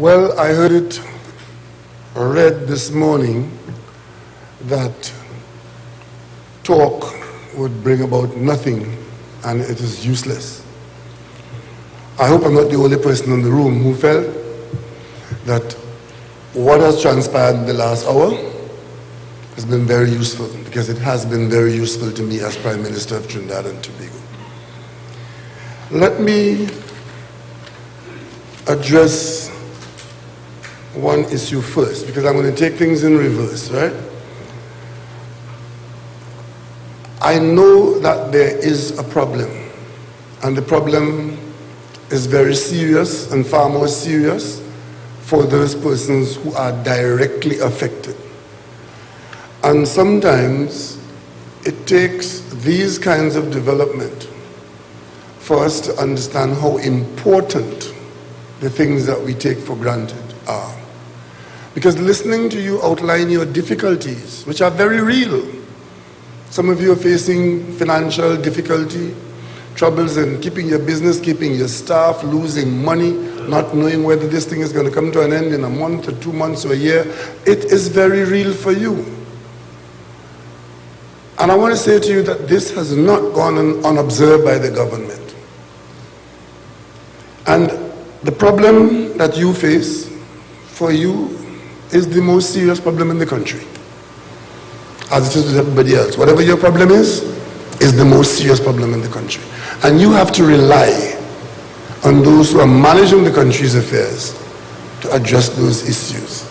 Well, I heard it read this morning that talk would bring about nothing and it is useless. I hope I'm not the only person in the room who felt that what has transpired in the last hour has been very useful, because it has been very useful to me as Prime Minister of Trinidad and Tobago. Let me address one issue first, because I'm going to take things in reverse, right? I know that there is a problem, and the problem is very serious and far more serious for those persons who are directly affected. And sometimes it takes these kinds of development for us to understand how important the things that we take for granted are. Because listening to you outline your difficulties, which are very real. Some of you are facing financial difficulty, troubles in keeping your business, keeping your staff, losing money, not knowing whether this thing is going to come to an end in a month or 2 months or a year. It is very real for you. And I want to say to you that this has not gone unobserved by the government. And the problem that you face, for you, is the most serious problem in the country, as it is with everybody else. Whatever your problem is the most serious problem in the country. And you have to rely on those who are managing the country's affairs to address those issues.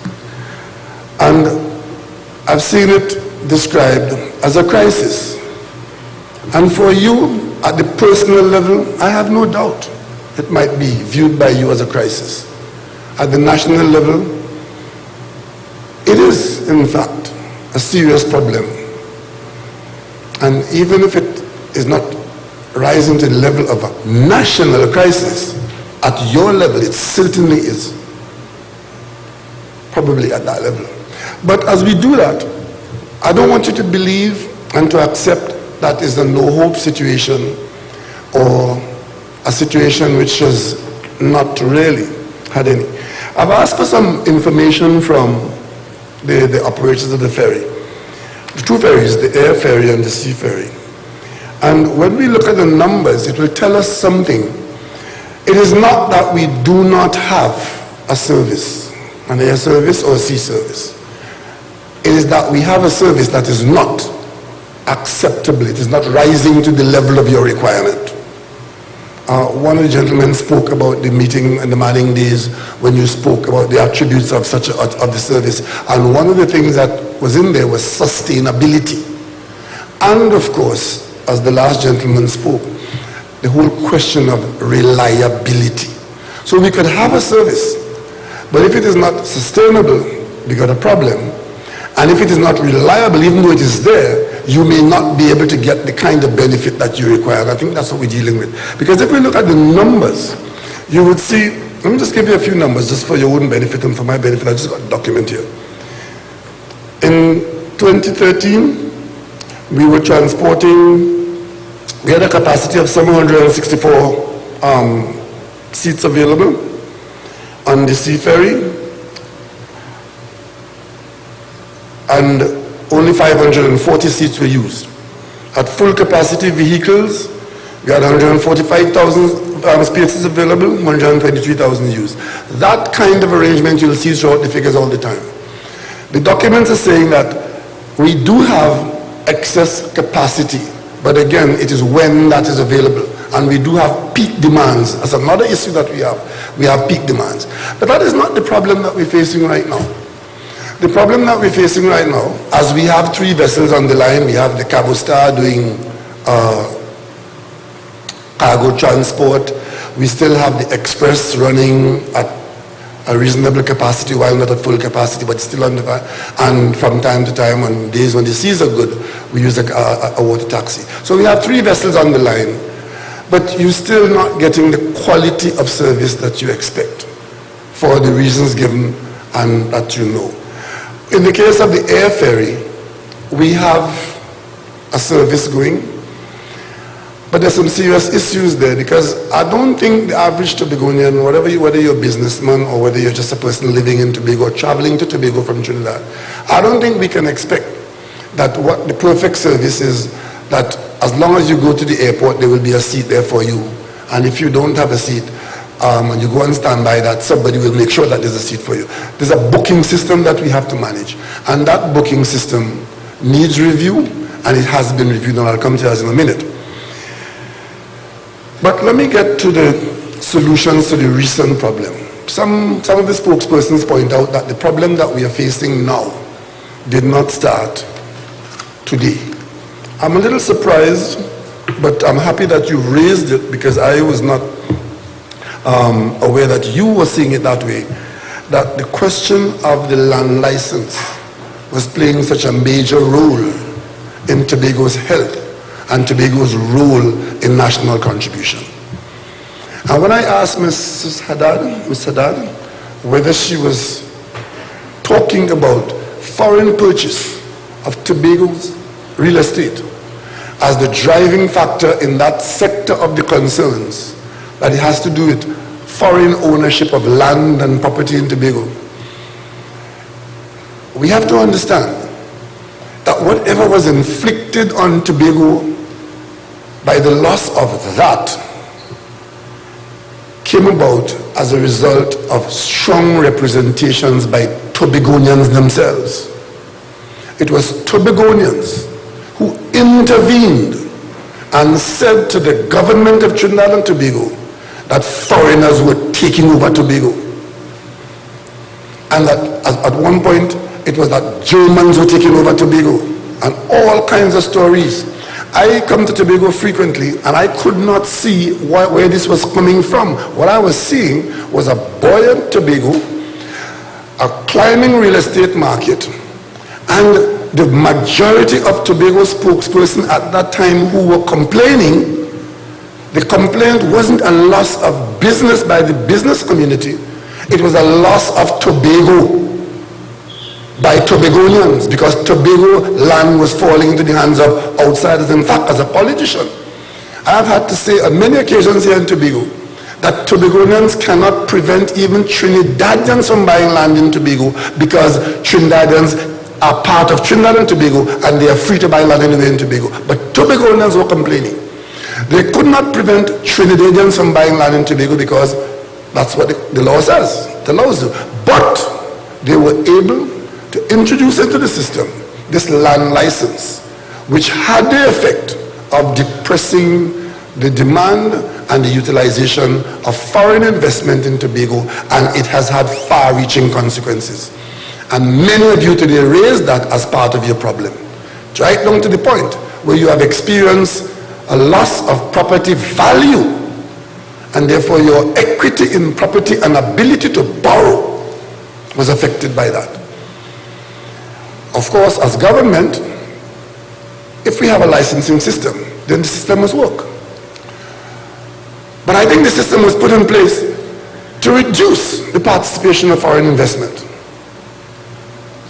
And I've seen it described as a crisis. And for you, at the personal level, I have no doubt it might be viewed by you as a crisis. At the national level, it is, in fact, a serious problem. And even if it is not rising to the level of a national crisis, at your level, it certainly is. Probably at that level. But as we do that, I don't want you to believe and to accept that is a no-hope situation or a situation which has not really had any. I've asked for some information from the operators of the ferry. The two ferries, the air ferry and the sea ferry. And when we look at the numbers, it will tell us something. It is not that we do not have a service, an air service or a sea service. It is that we have a service that is not acceptable. It is not rising to the level of your requirement. One of the gentlemen spoke about the meeting and the Manning days when you spoke about the attributes of of the service. And one of the things that was in there was sustainability. And of course, as the last gentleman spoke, the whole question of reliability. So we could have a service, but if it is not sustainable, we got a problem. And if it is not reliable, even though it is there, you may not be able to get the kind of benefit that you require. And I think that's what we're dealing with. Because if we look at the numbers, you would see, let me just give you a few numbers just for your own benefit and for my benefit. I just got a document here. In 2013, we were transporting, we had a capacity of 764 seats available on the sea ferry, and only 540 seats were used. At full capacity vehicles, we had 145,000 spaces available, 123,000 used. That kind of arrangement you'll see throughout the figures all the time. The documents are saying that we do have excess capacity, but again, it is when that is available. And we do have peak demands. That's another issue that we have. We have peak demands. But that is not the problem that we're facing right now. The problem that we're facing right now, as we have 3 vessels on the line, we have the Cabo Star doing cargo transport. We still have the Express running at a reasonable capacity, while not at full capacity, but still on the, and from time to time, on days when the seas are good, we use a water taxi. So we have 3 vessels on the line, but you're still not getting the quality of service that you expect for the reasons given and that you know. In the case of the air ferry, we have a service going. But there's some serious issues there, because I don't think the average Tobagonian, whether you're a businessman or whether you're just a person living in Tobago or traveling to Tobago from Trinidad, I don't think we can expect that what the perfect service is, that as long as you go to the airport, there will be a seat there for you. And if you don't have a seat, and you go and stand by, that somebody will make sure that there's a seat for you. There's a booking system that we have to manage. And that booking system needs review, and it has been reviewed, and I'll come to that in a minute. But let me get to the solutions to the recent problem. Some of the spokespersons point out that the problem that we are facing now did not start today. I'm a little surprised, but I'm happy that you raised it, because I was not aware that you were seeing it that way, that the question of the land license was playing such a major role in Tobago's health and Tobago's role in national contribution. And when I asked Ms. Haddad, whether she was talking about foreign purchase of Tobago's real estate as the driving factor in that sector of the concerns, that it has to do with foreign ownership of land and property in Tobago, we have to understand that whatever was inflicted on Tobago by the loss of that came about as a result of strong representations by Tobagonians themselves. It was Tobagonians who intervened and said to the government of Trinidad and Tobago that foreigners were taking over Tobago. And that at one point it was that Germans were taking over Tobago, and all kinds of stories. I come to Tobago frequently, and I could not see where this was coming from. What I was seeing was a buoyant Tobago, a climbing real estate market, and the majority of Tobago spokespersons at that time who were complaining, the complaint wasn't a loss of business by the business community, it was a loss of Tobago by Tobagonians, because Tobago land was falling into the hands of outsiders. In fact, as a politician, I've had to say on many occasions here in Tobago that Tobagonians cannot prevent even Trinidadians from buying land in Tobago, because Trinidadians are part of Trinidad and Tobago and they are free to buy land anywhere in Tobago. But Tobagonians were complaining. They could not prevent Trinidadians from buying land in Tobago, because that's what the law says. The laws do. But they were able to introduce into the system this land license, which had the effect of depressing the demand and the utilization of foreign investment in Tobago, and it has had far-reaching consequences. And many of you today raised that as part of your problem, right down to the point where you have experienced a loss of property value, and therefore your equity in property and ability to borrow was affected by that. Of course, as government, if we have a licensing system, then the system must work. But I think the system was put in place to reduce the participation of foreign investment.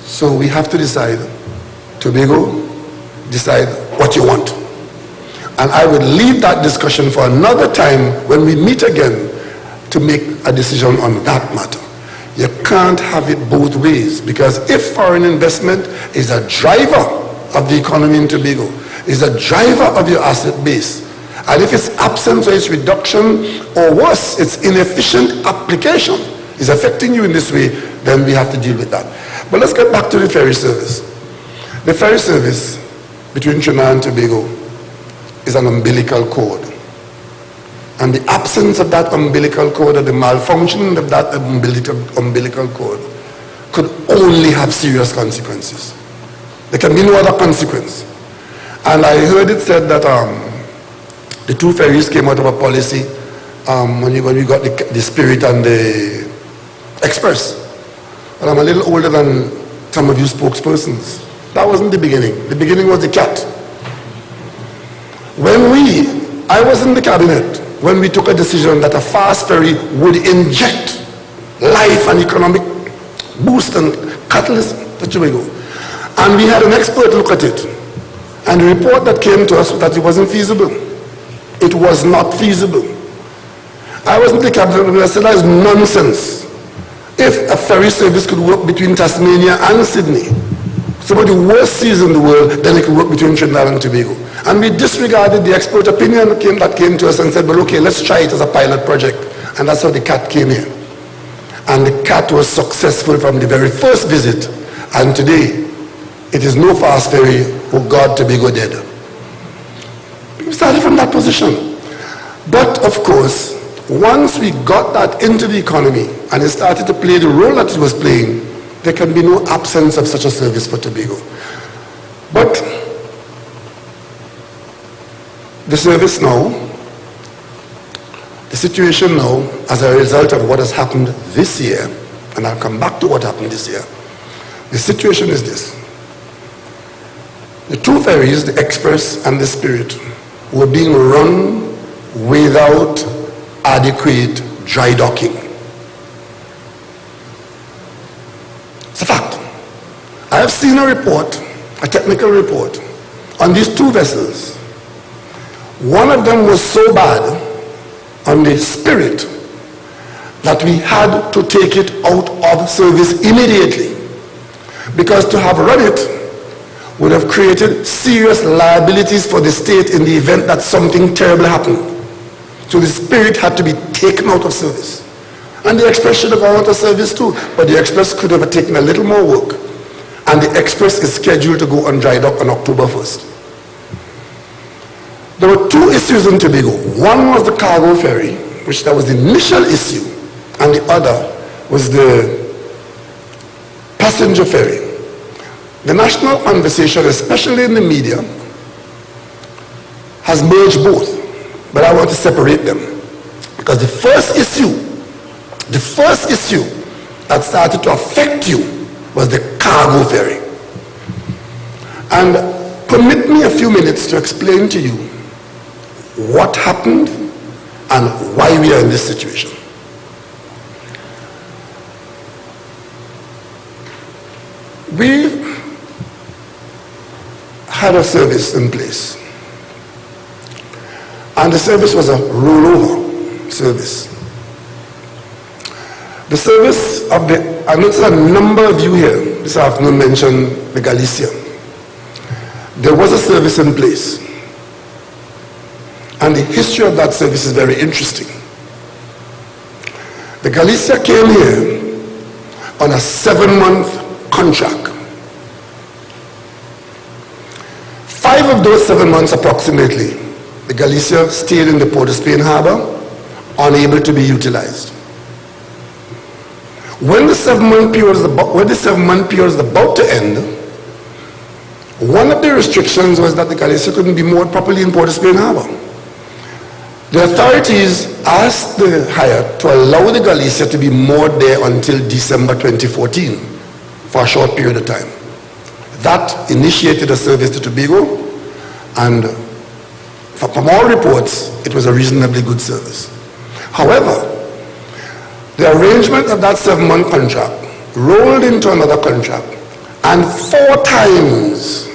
So we have to decide, Tobago, decide what you want. And I would leave that discussion for another time when we meet again to make a decision on that matter. You can't have it both ways, because if foreign investment is a driver of the economy in Tobago, is a driver of your asset base, and if its absence or its reduction, or worse, its inefficient application is affecting you in this way, then we have to deal with that. But let's get back to the ferry service. The ferry service between Trinidad and Tobago is an umbilical cord. And the absence of that umbilical cord, or the malfunction of that umbilical cord, could only have serious consequences. There can be no other consequence. And I heard it said that the two ferries came out of a policy when we got the Spirit and the Express. Well, I'm a little older than some of you spokespersons. That wasn't the beginning. The beginning was the cat. I was in the cabinet when we took a decision that a fast ferry would inject life and economic boost and catalyst to Tobago. And we had an expert look at it. And the report that came to us was that it wasn't feasible. It was not feasible. I was in the cabinet and I said, that is nonsense. If a ferry service could work between Tasmania and Sydney, some of the worst seas in the world, then it could work between Trinidad and Tobago. And we disregarded the expert opinion that came to us and said, well, okay, let's try it as a pilot project. And that's how the CAT came here. And the CAT was successful from the very first visit. And today, it is no fast ferry, oh God, Tobago dead. We started from that position. But of course, once we got that into the economy and it started to play the role that it was playing, there can be no absence of such a service for Tobago. But the service now, the situation now, as a result of what has happened this year, and I'll come back to what happened this year, the situation is this. The two ferries, the Express and the Spirit, were being run without adequate dry docking. It's a fact. I have seen a report, a technical report, on these two vessels. One of them was so bad on the Spirit that we had to take it out of service immediately, because to have run it would have created serious liabilities for the state in the event that something terrible happened. So the Spirit had to be taken out of service. And the Express should have gone out of service too, but the Express could have taken a little more work. And the Express is scheduled to go on dry dock on October 1st. There were two issues in Tobago. One was the cargo ferry, which that was the initial issue, and the other was the passenger ferry. The national conversation, especially in the media, has merged both, but I want to separate them. Because the first issue that started to affect you was the cargo ferry. And permit me a few minutes to explain to you what happened and why we are in this situation. We had a service in place, and the service was a rollover service. The service of the, I noticed a number of you here this afternoon mentioned the Galicia. There was a service in place, and the history of that service is very interesting. The Galicia came here on a 7-month contract. 5 of those 7 months approximately, the Galicia stayed in the Port of Spain harbor, unable to be utilized. When the 7-month period is about to end, one of the restrictions was that the Galicia couldn't be moored properly in Port of Spain harbor. The authorities asked the Hyatt to allow the Galicia to be moored there until December 2014 for a short period of time. That initiated a service to Tobago, and from all reports, it was a reasonably good service. However, the arrangement of that 7-month contract rolled into another contract, and 4 times,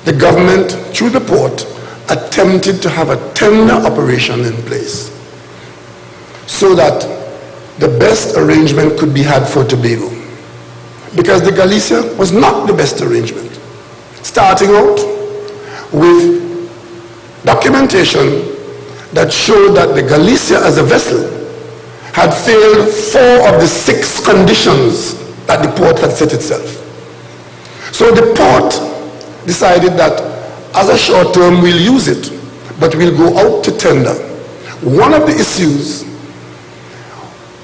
the government, through the port, attempted to have a tender operation in place so that the best arrangement could be had for Tobago. Because the Galicia was not the best arrangement. Starting out with documentation that showed that the Galicia as a vessel had failed 4 of the 6 conditions that the port had set itself. So the port decided that as a short term we'll use it, but we'll go out to tender. One of the issues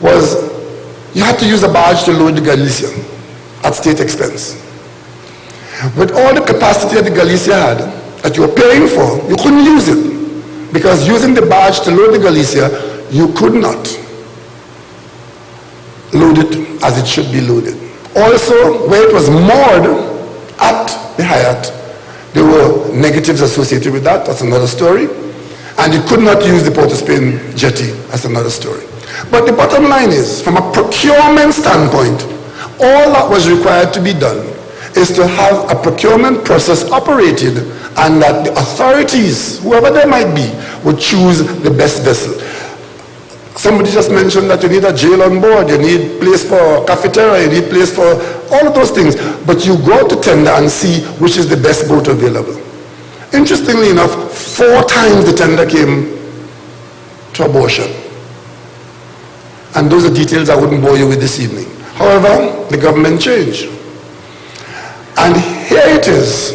was you had to use a barge to load the Galicia at state expense. With all the capacity that the Galicia had, that you were paying for, you couldn't use it. Because using the barge to load the Galicia, you could not load it as it should be loaded. Also, where it was moored at the Hyatt, there were negatives associated with that. That's another story. And you could not use the Port of Spain jetty. That's another story. But the bottom line is, from a procurement standpoint, all that was required to be done is to have a procurement process operated, and that the authorities, whoever they might be, would choose the best vessel. Somebody just mentioned that you need a jail on board, you need place for cafeteria, you need place for all of those things. But you go to tender and see which is the best boat available. Interestingly enough, 4 times the tender came to abortion. And those are details I wouldn't bore you with this evening. However, the government changed. And here it is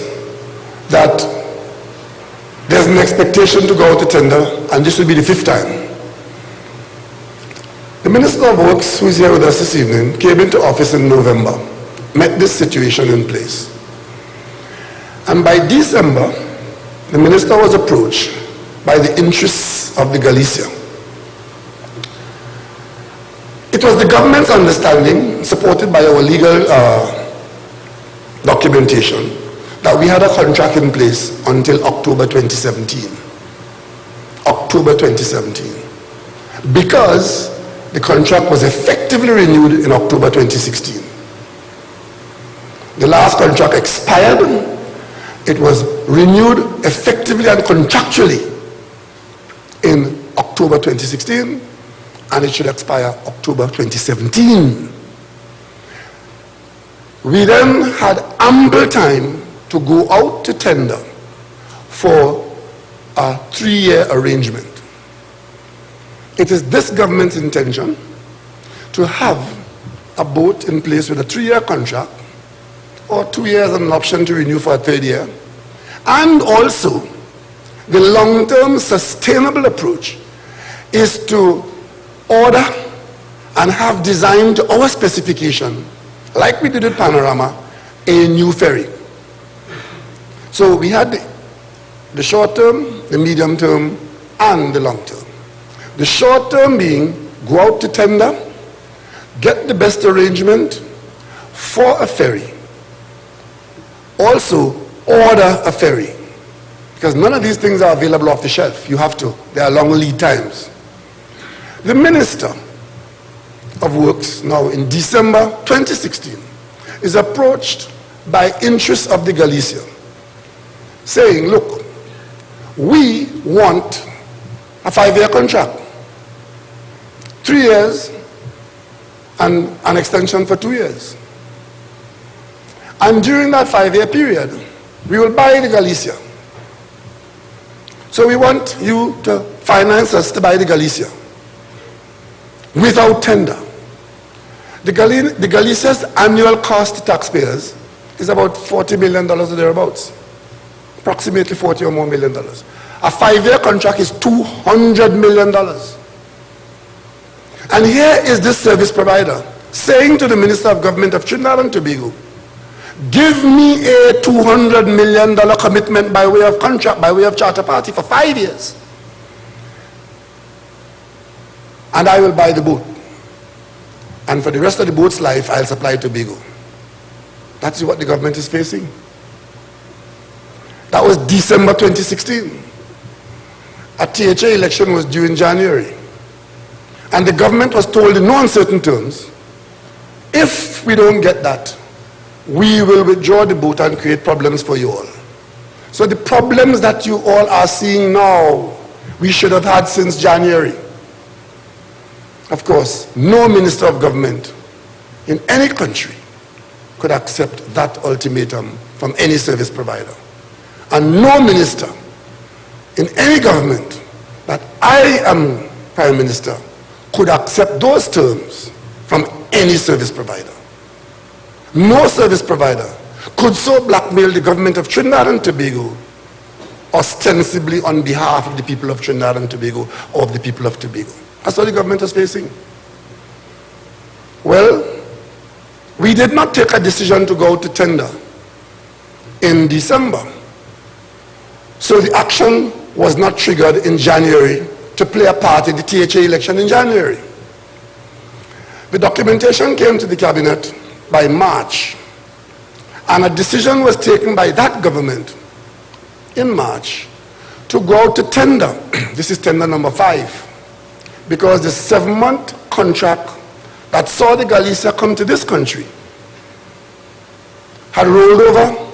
that there's an expectation to go out to tender, and this will be the 5th time. The Minister of Works, who is here with us this evening, came into office in November, met this situation in place. And by December, the minister was approached by the interests of the Galicia. It was the government's understanding, supported by our legal documentation, that we had a contract in place until October 2017. October 2017. Because the contract was effectively renewed in October 2016. The last contract expired. It was renewed effectively and contractually in October 2016, and it should expire October 2017. We then had ample time to go out to tender for a 3-year arrangement. It is this government's intention to have a boat in place with a 3-year contract, or 2 years and an option to renew for a 3rd year, and also the long-term sustainable approach is to order and have designed to our specification, like we did with Panorama, a new ferry. So we had the short term, the medium term, and the long term. The short term being go out to tender, get the best arrangement for a ferry. Also order a ferry, because none of these things are available off the shelf. You have to. There are long lead times. The Minister of Works now in December 2016 is approached by interests of the Galicia saying, look, we want a 5-year contract, 3 years and an extension for 2 years. And during that 5-year period, we will buy the Galicia. So we want you to finance us to buy the Galicia without tender. The Galicia's annual cost to taxpayers is about $40 million or thereabouts. Approximately $40 or more million. A 5-year contract is $200 million. And here is this service provider saying to the Minister of Government of Trinidad and Tobago, give me a $200 million commitment by way of contract, by way of charter party for 5 years. And I will buy the boat. And for the rest of the boat's life, I'll supply Tobago. That's what the government is facing. That was December 2016. A THA election was due in January. And the government was told in no uncertain terms, if we don't get that, we will withdraw the boat and create problems for you all. So the problems that you all are seeing now, we should have had since January. Of course, no minister of government in any country could accept that ultimatum from any service provider. And no minister in any government that I am Prime Minister could accept those terms from any service provider. No service provider could so blackmail the government of Trinidad and Tobago ostensibly on behalf of the people of Trinidad and Tobago or of the people of Tobago. That's what the government is facing. Well, we did not take a decision to go to tender in December. So the action was not triggered in January to play a part in the THA election in January. The documentation came to the cabinet by March, and a decision was taken by that government in March to go out to tender. This is tender number 5. Because the 7-month contract that saw the Galicia come to this country had rolled over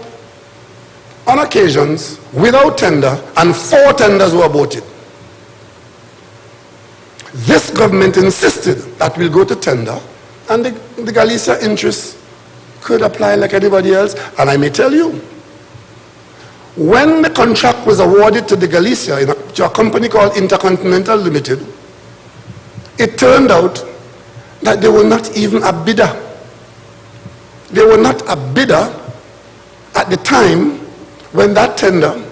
on occasions without tender, and 4 tenders were aborted. This government insisted that we'll go to tender, and the Galicia interests could apply like anybody else. And I may tell you, when the contract was awarded to the Galicia, to a company called Intercontinental Limited, it turned out that they were not even a bidder. They were not a bidder at the time when that tender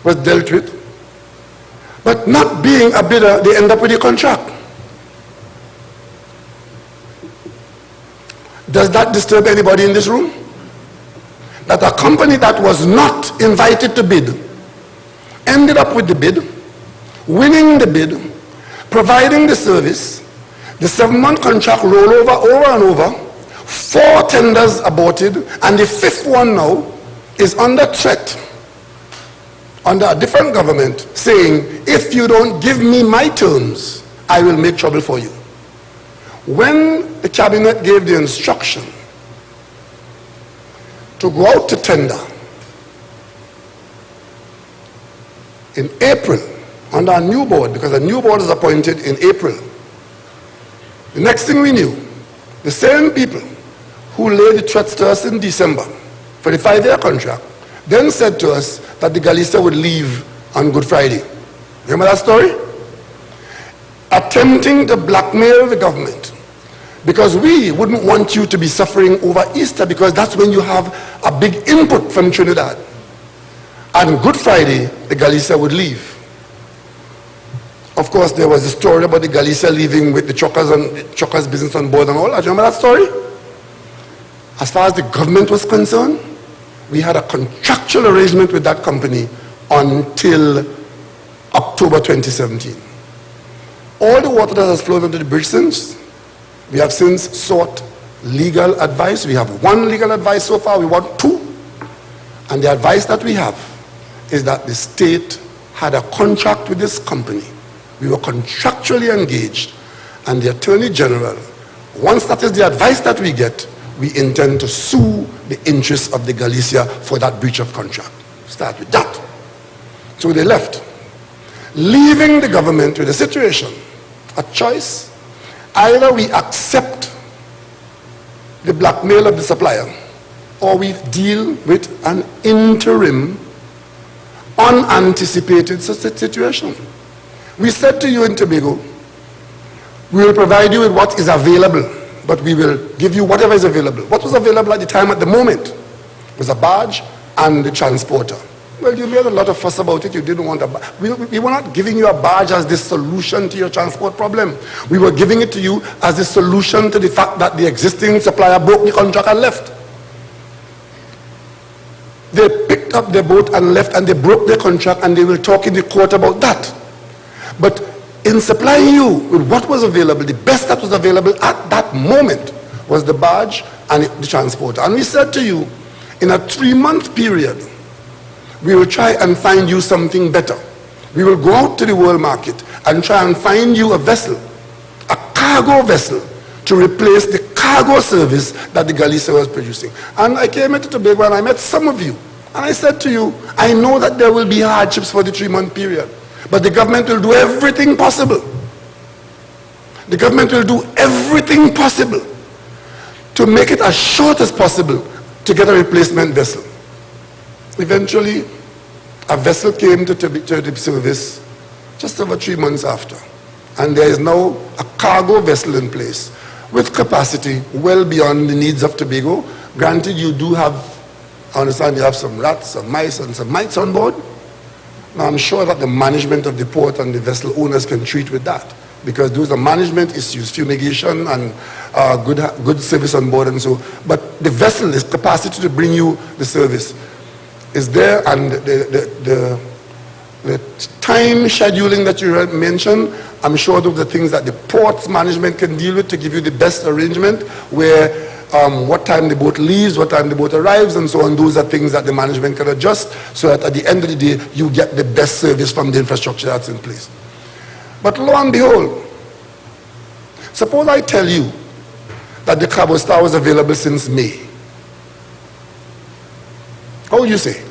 was dealt with. But not being a bidder, they end up with a contract. Does that disturb anybody in this room? That a company that was not invited to bid ended up with the bid, winning the bid, providing the service, the 7-month contract roll over and over, 4 tenders aborted, and the 5th one now is under threat, under a different government, saying, if you don't give me my terms, I will make trouble for you. When the cabinet gave the instruction to go out to tender in April under a new board, because a new board is appointed in April, the next thing we knew, the same people who laid the threats to us in December for the 5-year contract then said to us that the Galicia would leave on Good Friday. Remember that story? Attempting to blackmail the government, because we wouldn't want you to be suffering over Easter, because that's when you have a big input from Trinidad. And Good Friday, the Galicia would leave. Of course, there was a story about the Galicia leaving with the truckers business on board and all that. Remember that story? As far as the government was concerned, we had a contractual arrangement with that company until October 2017. All the water that has flowed under the bridge since, we have since sought legal advice. We have 1 legal advice so far. We want 2. And the advice that we have is that the state had a contract with this company. We were contractually engaged, and the Attorney General, once that is the advice that we get, we intend to sue the interests of the Galicia for that breach of contract. Start with that. So they left, leaving the government with a situation, a choice. Either we accept the blackmail of the supplier, or we deal with an interim, unanticipated situation. We said to you in Tobago, we will provide you with what is available, but we will give you whatever is available. What was available at the time, at the moment, was a barge and the transporter. Well, you made a lot of fuss about it. You didn't want a barge. We were not giving you a barge as the solution to your transport problem. We were giving it to you as the solution to the fact that the existing supplier broke the contract and left. They picked up their boat and left, and they broke their contract, and they will talk in the court about that. But in supplying you with what was available, the best that was available at that moment was the barge and the transporter. And we said to you, in a 3-month period, we will try and find you something better. We will go out to the world market and try and find you a vessel, a cargo vessel, to replace the cargo service that the Galicia was producing. And I came into Tobago and I met some of you. And I said to you, I know that there will be hardships for the 3-month period, but the government will do everything possible. The government will do everything possible to make it as short as possible to get a replacement vessel. Eventually, a vessel came to the service just over 3 months after. And there is now a cargo vessel in place with capacity well beyond the needs of Tobago. Granted, you do have, I understand you have some rats, some mice, and some mites on board. Now, I'm sure that the management of the port and the vessel owners can treat with that, because those are management issues, fumigation and good service on board and so. But the vessel is capacity to bring you the service is there, and the time scheduling that you mentioned, I'm sure those are the things that the port's management can deal with to give you the best arrangement, where what time the boat leaves, what time the boat arrives, and so on. Those are things that the management can adjust so that at the end of the day, you get the best service from the infrastructure that's in place. But lo and behold, suppose I tell you that the Cabo Star was available since May. How you say?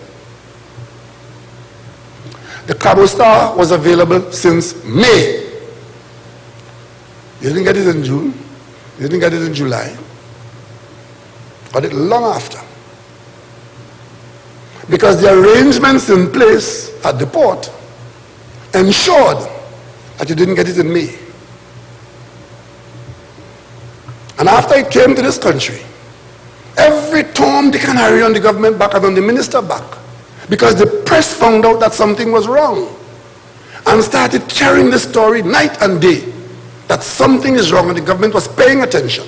The Cabo Star was available since May. You didn't get it in June. You didn't get it in July. Got it long after. Because the arrangements in place at the port ensured that you didn't get it in May. And after it came to this country, every Tom, Dick and Harry on the government back and on the minister back, because the press found out that something was wrong and started carrying the story night and day that something is wrong and the government was paying attention.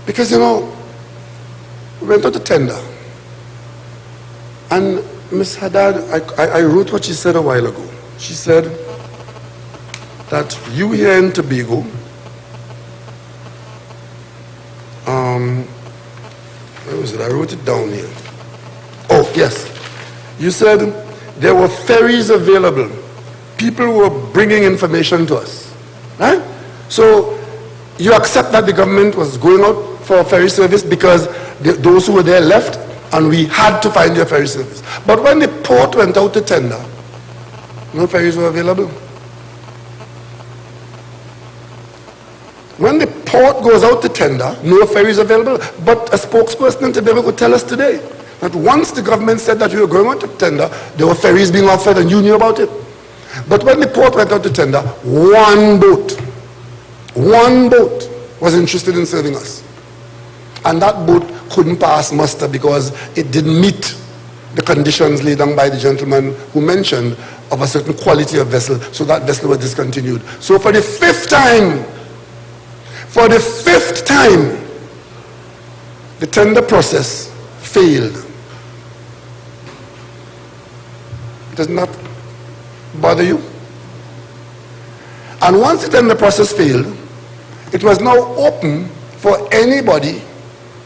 Because, you know, we went out to tender. And Ms. Haddad, I wrote what she said a while ago. She said that you here in Tobago, where was it? I wrote it down here. Oh, yes. You said there were ferries available. People were bringing information to us. Right? So you accept that the government was going out for a ferry service because those who were there left and we had to find a ferry service. But when the port went out to tender, no ferries were available. When the port goes out to tender, no ferries available. But a spokesperson in Tobago could tell us today that once the government said that we were going out to tender, there were ferries being offered and you knew about it. But when the port went out to tender, one boat was interested in serving us. And that boat couldn't pass muster because it didn't meet the conditions laid down by the gentleman who mentioned of a certain quality of vessel, so that vessel was discontinued. So for the fifth time, the tender process failed. Does not bother you? And once the tender process failed, it was now open for anybody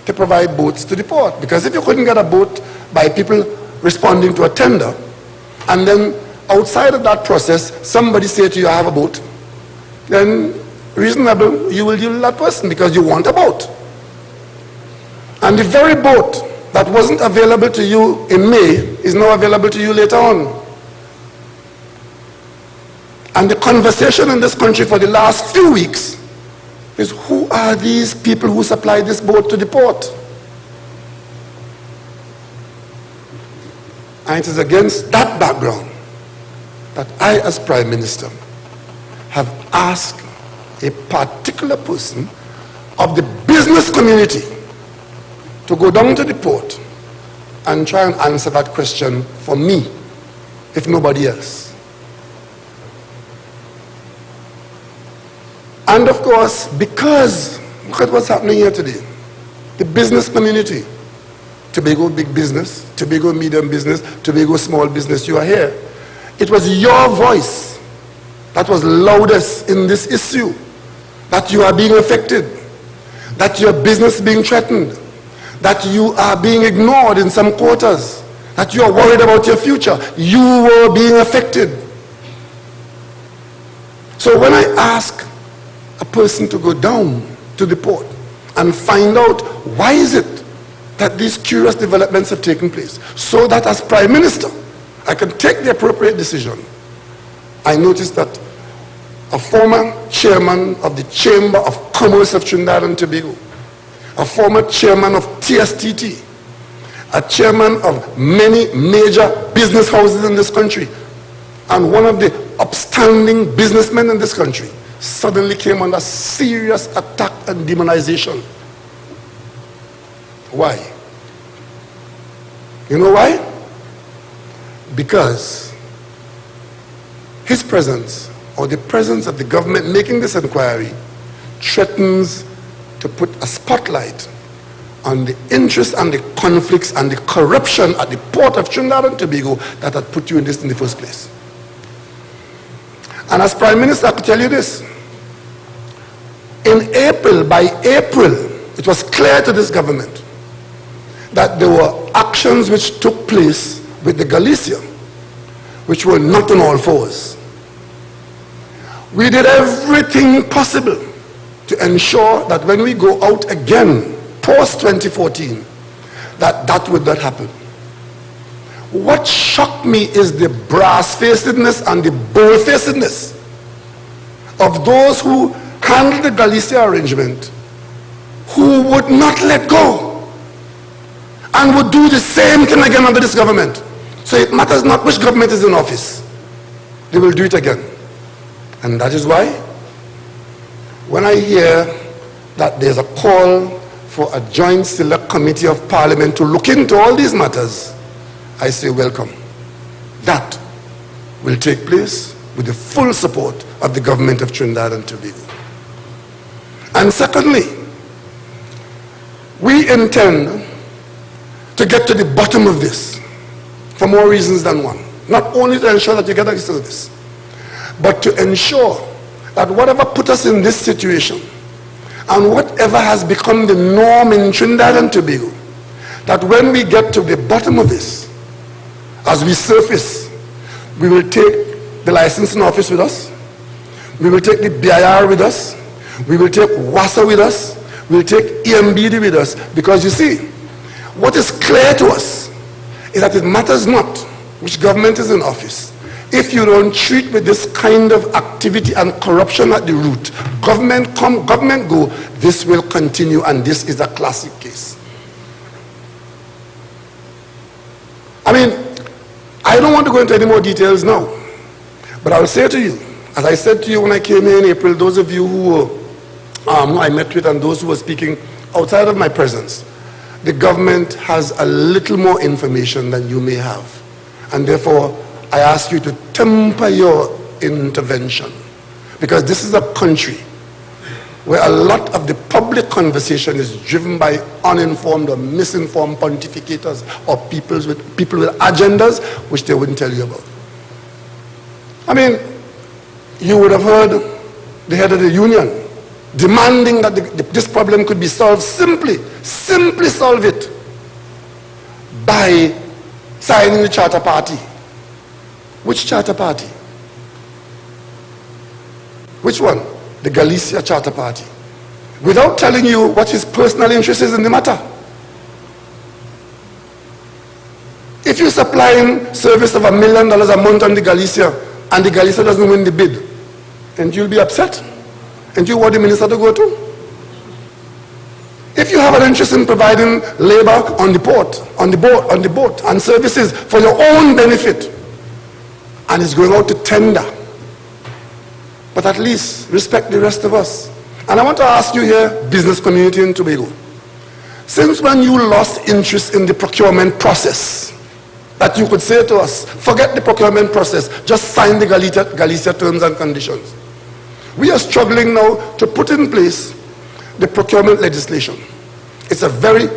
to provide boats to the port. Because if you couldn't get a boat by people responding to a tender, and then outside of that process, somebody say to you, I have a boat, then reasonable, you will deal with that person because you want a boat. And the very boat that wasn't available to you in May is now available to you later on. And the conversation in this country for the last few weeks is, who are these people who supply this boat to the port? And it is against that background that I, as Prime Minister, have asked a particular person of the business community to go down to the port and try and answer that question for me, if nobody else. And of course, because, look at what's happening here today. The business community, Tobago big business, Tobago medium business, Tobago small business, you are here. It was your voice that was loudest in this issue, that you are being affected, that your business is being threatened, that you are being ignored in some quarters, that you are worried about your future. You were being affected. So when I ask a person to go down to the port and find out why is it that these curious developments have taken place, so that as Prime Minister I can take the appropriate decision, I noticed that a former chairman of the Chamber of Commerce of Trinidad and Tobago, a former chairman of TSTT, a chairman of many major business houses in this country, and one of the upstanding businessmen in this country suddenly came under serious attack and demonization. Why? You know why? Because his presence, or the presence of the government making this inquiry, threatens to put a spotlight on the interests and the conflicts and the corruption at the port of Trinidad and Tobago that had put you in this in the first place. And as Prime Minister, I could tell you this. By April, it was clear to this government that there were actions which took place with the Galicia, which were not on all fours. We did everything possible to ensure that when we go out again post-2014 that that would not happen. What shocked me is the brass-facedness and the bold-facedness of those who handled the Galicia arrangement, who would not let go and would do the same thing again under this government. So it matters not which government is in office. They will do it again. And that is why when I hear that there's a call for a joint select committee of parliament to look into all these matters, I say welcome. That will take place with the full support of the government of Trinidad and Tobago. And secondly, we intend to get to the bottom of this for more reasons than one. Not only to ensure that you get a service, but to ensure that whatever put us in this situation and whatever has become the norm in Trinidad and Tobago, that when we get to the bottom of this, as we surface, we will take the licensing office with us, we will take the BIR with us, we will take WASA with us, we will take EMBD with us, because you see, what is clear to us is that it matters not which government is in office. If you don't treat with this kind of activity and corruption at the root, government come, government go, this will continue, and this is a classic case. I mean, I don't want to go into any more details now, but I will say to you, as I said to you when I came here in April, those of you who I met with and those who were speaking outside of my presence, the government has a little more information than you may have. And therefore, I ask you to temper your intervention, because this is a country where a lot of the public conversation is driven by uninformed or misinformed pontificators or people with agendas which they wouldn't tell you about. I mean, you would have heard the head of the union demanding that this problem could be solved simply solve it by signing the Charter Party. Which Charter Party? Which one? The Galicia Charter Party. Without telling you what his personal interest is in the matter. If you're supplying service of $1 million a month on the Galicia and the Galicia doesn't win the bid, and you'll be upset. And you want the minister to go to? If you have an interest in providing labor on the port, on the boat, and services for your own benefit, and it's going out to tender, but at least respect the rest of us. And I want to ask you here, business community in Tobago, since when you lost interest in the procurement process, that you could say to us, forget the procurement process, just sign the Galicia terms and conditions. We are struggling now to put in place the procurement legislation. It's a very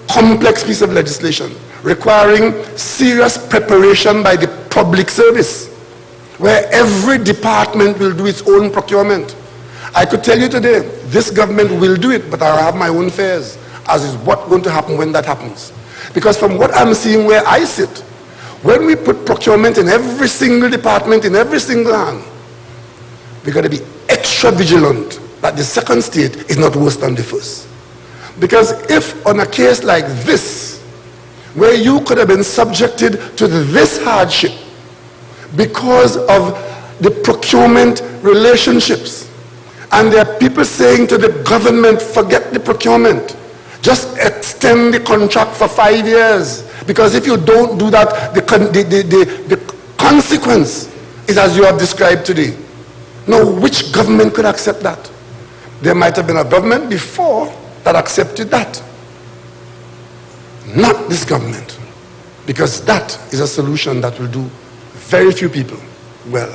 complex piece of legislation requiring serious preparation by the public service, where every department will do its own procurement. I could tell you today, this government will do it, but I have my own fears as is what's going to happen when that happens. Because from what I'm seeing where I sit, when we put procurement in every single department, in every single hand, we've got to be extra vigilant that the second state is not worse than the first. Because if on a case like this, where you could have been subjected to this hardship because of the procurement relationships, and there are people saying to the government, forget the procurement, just extend the contract for 5 years, because if you don't do that, the consequence is as you have described today. Now, which government could accept that? There might have been a government before that accepted that. Not this government. Because that is a solution that will do very few people well.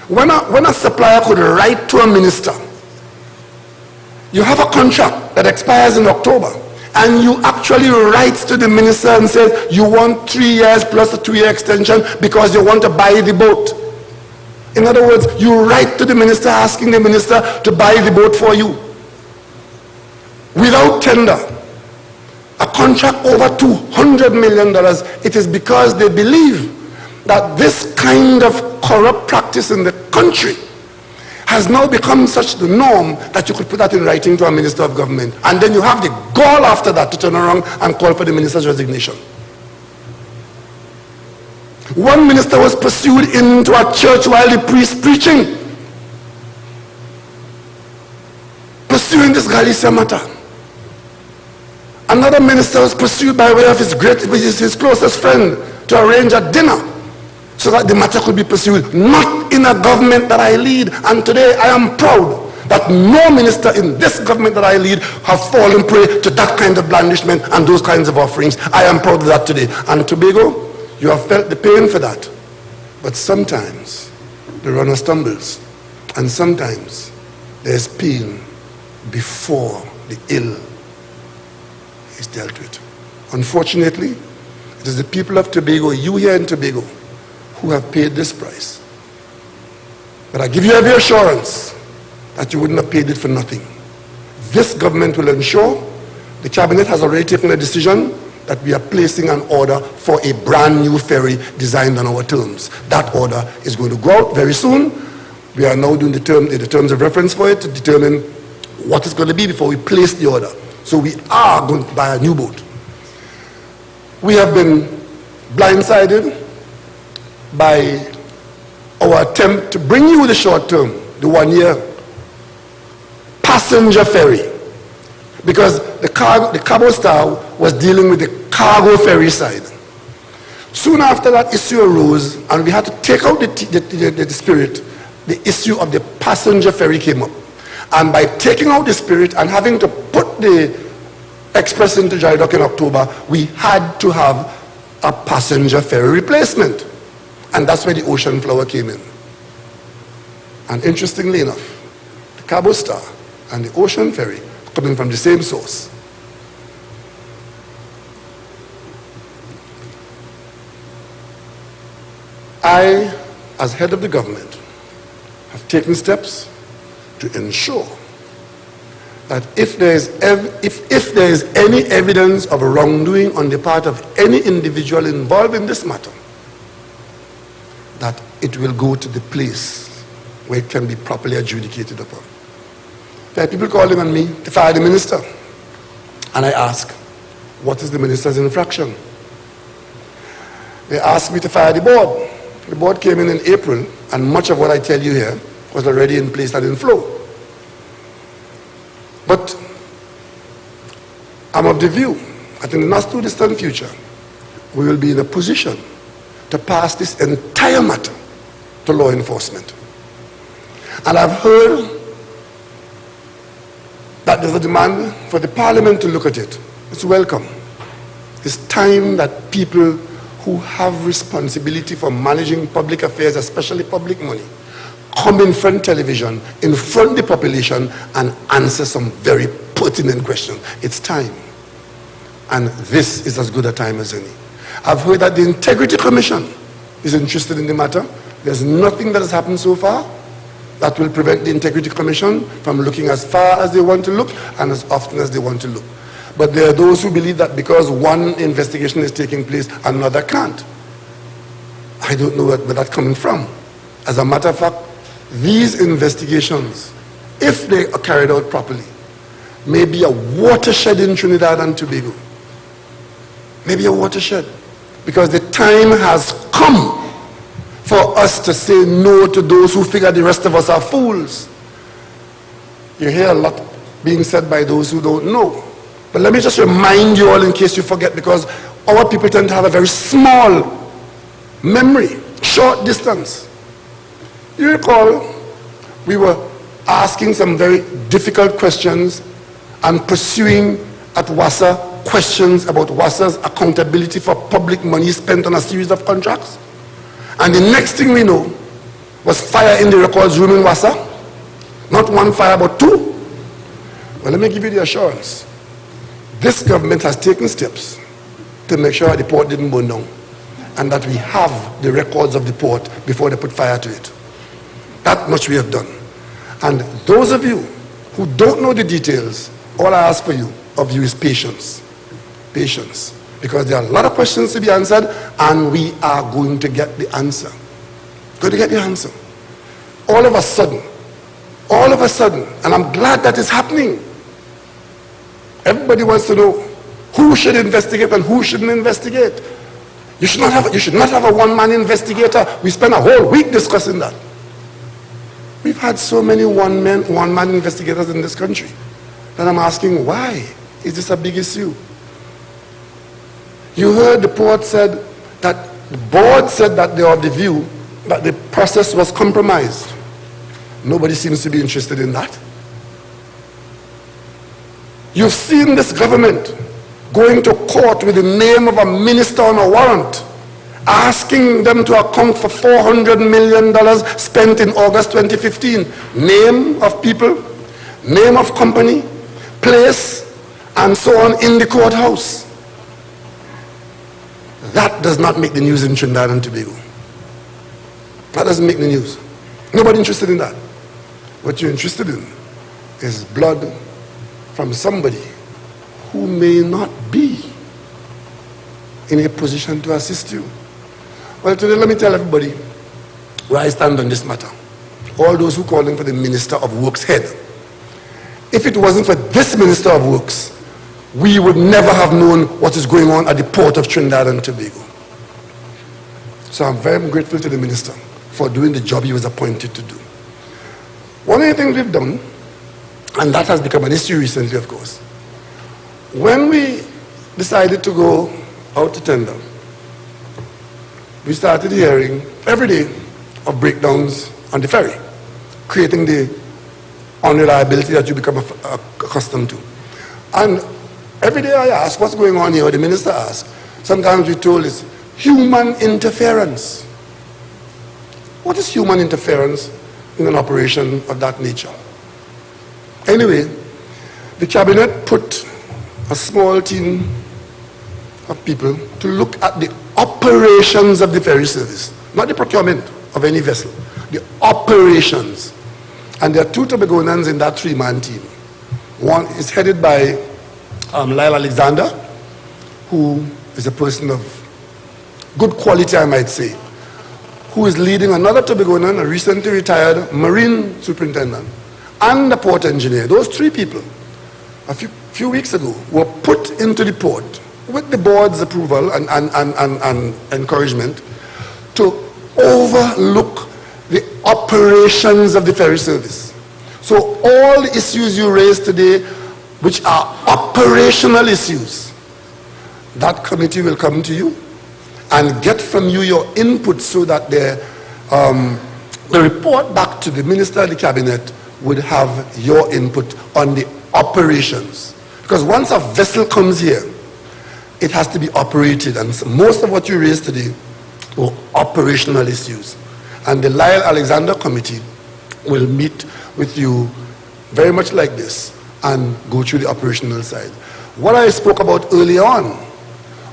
When a supplier could write to a minister, you have a contract that expires in October, and you actually write to the minister and say, you want 3 years plus a 2-year extension because you want to buy the boat. In other words, you write to the minister asking the minister to buy the boat for you. Without tender, a contract over $200 million, it is because they believe that this kind of corrupt practice in the country has now become such the norm that you could put that in writing to a minister of government. And then you have the gall after that to turn around and call for the minister's resignation. One minister was pursued into a church while the priest preaching, pursuing this Galicia matter. Another minister was pursued by way of his closest friend to arrange a dinner so that the matter could be pursued, not in a government that I lead. And today I am proud that no minister in this government that I lead have fallen prey to that kind of blandishment and those kinds of offerings. I am proud of that today. And Tobago, you have felt the pain for that. But sometimes the runner stumbles, and sometimes there's pain before the ill is dealt with. Unfortunately, it is the people of Tobago, you here in Tobago, who have paid this price. But I give you every assurance that you wouldn't have paid it for nothing. This government will ensure, the cabinet has already taken a decision, that we are placing an order for a brand new ferry designed on our terms. That order is going to go out very soon. We are now doing the terms of reference for it to determine what it's going to be before we place the order. So we are going to buy a new boat. We have been blindsided by our attempt to bring you the short term, the 1 year passenger ferry, because the Cabo Star was dealing with the cargo ferry side. Soon after that issue arose, and we had to take out the spirit, the issue of the passenger ferry came up. And by taking out the spirit and having to put the express into dry dock in October, we had to have a passenger ferry replacement. And that's where the Ocean Flower came in. And interestingly enough, the Cabo Star and the Ocean Ferry are coming from the same source. I, as head of the government, have taken steps to ensure that if there is any evidence of wrongdoing on the part of any individual involved in this matter, that it will go to the place where it can be properly adjudicated upon. There are people calling on me to fire the minister. And I ask, what is the minister's infraction? They asked me to fire the board. The board came in April, and much of what I tell you here was already in place and in flow. But I'm of the view that in the not too distant future, we will be in a position to pass this entire matter to law enforcement. And I've heard that there's a demand for the parliament to look at it. It's welcome. It's time that people who have responsibility for managing public affairs, especially public money, come in front of television, in front of the population, and answer some very pertinent questions. It's time. And this is as good a time as any. I've heard that the Integrity Commission is interested in the matter. There's nothing that has happened so far that will prevent the Integrity Commission from looking as far as they want to look and as often as they want to look. But there are those who believe that because one investigation is taking place, another can't. I don't know where that's coming from. As a matter of fact, these investigations, if they are carried out properly, may be a watershed in Trinidad and Tobago. Maybe a watershed. Because the time has come for us to say no to those who figure the rest of us are fools. You hear a lot being said by those who don't know. But let me just remind you all in case you forget, because our people tend to have a very small memory, short distance. You recall, we were asking some very difficult questions and pursuing at WASA questions about WASA's accountability for public money spent on a series of contracts. And the next thing we know was fire in the records room in WASA. Not one fire, but two. Well, let me give you the assurance. This government has taken steps to make sure the port didn't burn down, and that we have the records of the port before they put fire to it. That much we have done. And those of you who don't know the details, all I ask of you is patience. Patience. Because there are a lot of questions to be answered, and we are going to get the answer. Going to get the answer. All of a sudden, all of a sudden, and I'm glad that is happening, everybody wants to know who should investigate and who shouldn't investigate. You should not have a one-man investigator. We spent a whole week discussing that. We've had so many one-man investigators in this country that I'm asking, why is this a big issue? You heard the board said that they are of the view that the process was compromised. Nobody seems to be interested in that. You've seen this government going to court with the name of a minister on a warrant, asking them to account for $400 million spent in August 2015. Name of people, name of company, place, and so on in the courthouse. That does not make the news in Trinidad and Tobago. That doesn't make the news. Nobody interested in that. What you're interested in is blood from somebody who may not be in a position to assist you. Well, today let me tell everybody where I stand on this matter. All those who calling for the Minister of Works head. If it wasn't for this Minister of Works, we would never have known what is going on at the port of Trinidad and Tobago. So I'm very grateful to the Minister for doing the job he was appointed to do. One of the things we've done, and that has become an issue recently, of course, when we decided to go out to tender, we started hearing every day of breakdowns on the ferry, creating the unreliability that you become accustomed to. And every day I ask, what's going on here? Or the minister asks. Sometimes we're told it's human interference. What is human interference in an operation of that nature? Anyway, the cabinet put a small team of people to look at the operations of the ferry service, not the procurement of any vessel, the operations. And there are two Tobagonians in that three-man team. One is headed by Lyle Alexander, who is a person of good quality, I might say, who is leading another Tobagonian, a recently retired marine superintendent, and the port engineer. Those three people, a few weeks ago, were put into the port with the board's approval and encouragement to overlook the operations of the ferry service. So all the issues you raised today, which are operational issues, that committee will come to you and get from you your input so that the report back to the Minister of the Cabinet would have your input on the operations. Because once a vessel comes here, it has to be operated, and most of what you raised today were operational issues. And the Lyle Alexander Committee will meet with you very much like this and go through the operational side. What I spoke about early on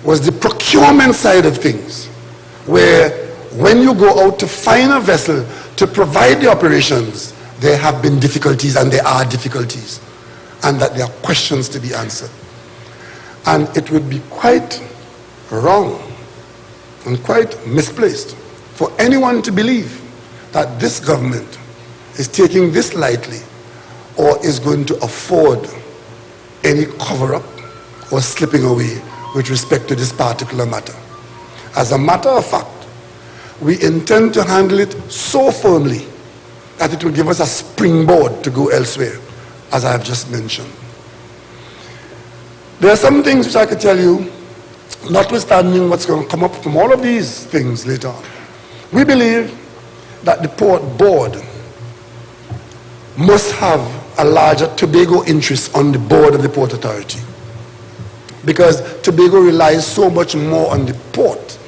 was the procurement side of things, where when you go out to find a vessel to provide the operations, there have been difficulties, and there are difficulties, and that there are questions to be answered. And it would be quite wrong and quite misplaced for anyone to believe that this government is taking this lightly or is going to afford any cover-up or slipping away with respect to this particular matter. As a matter of fact, we intend to handle it so firmly that it will give us a springboard to go elsewhere, as I have just mentioned. There are some things which I could tell you, notwithstanding what's going to come up from all of these things later on. We believe that the port board must have a larger Tobago interest on the board of the Port Authority, because Tobago relies so much more on the port